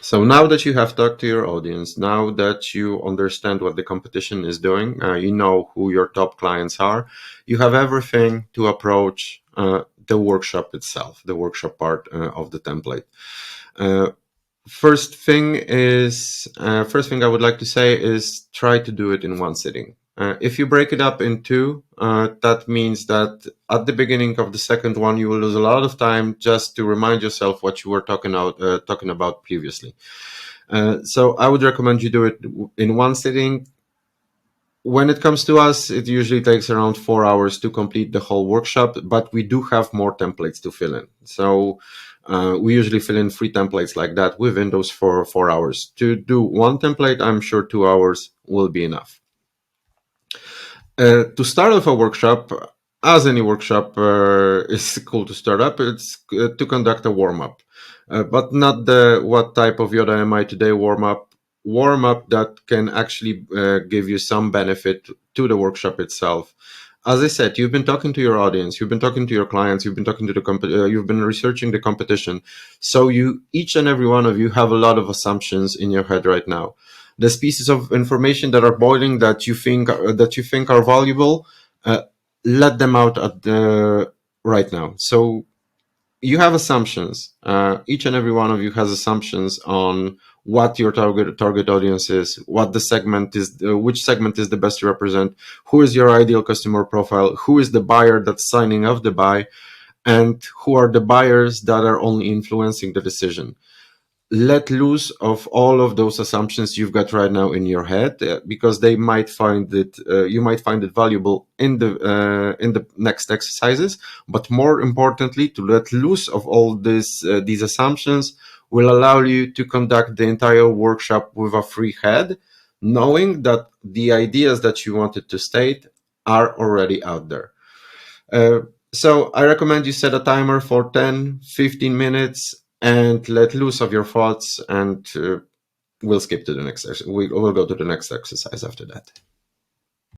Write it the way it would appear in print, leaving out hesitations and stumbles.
So now that you have talked to your audience, now that you understand what the competition is doing, you know who your top clients are, you have everything to approach the workshop itself, the workshop part of the template. First thing I would like to say is try to do it in one sitting. If you break it up in two, that means that at the beginning of the second one, you will lose a lot of time just to remind yourself what you were talking about previously. So I would recommend you do it in one sitting. When it comes to us, it usually takes around 4 hours to complete the whole workshop, but we do have more templates to fill in. So we usually fill in 3 templates like that within those 4 hours. To do one template, I'm sure 2 hours will be enough. To start off a workshop, as any workshop is cool to start up, it's to conduct a warm-up. But not the what type of Yoda am I today warm-up that can actually give you some benefit to the workshop itself. As I said, you've been talking to your audience, you've been talking to your clients, you've been talking to the you've been researching the competition. So each and every one of you have a lot of assumptions in your head right now. There's pieces of information that are boiling that you think are valuable. Let them out right now. So you have assumptions. Each and every one of you has assumptions on what your target audience is, what the segment is, which segment is the best to represent, who is your ideal customer profile, who is the buyer that's signing off the buy, and who are the buyers that are only influencing the decision. Let loose of all of those assumptions you've got right now in your head, because they might find it you might find it valuable in the next exercises. But more importantly, to let loose of all these assumptions will allow you to conduct the entire workshop with a free head, knowing that the ideas that you wanted to state are already out there. So I recommend you set a timer for 10-15 minutes and let loose of your thoughts, and we'll skip to the next. We'll go to the next exercise after that.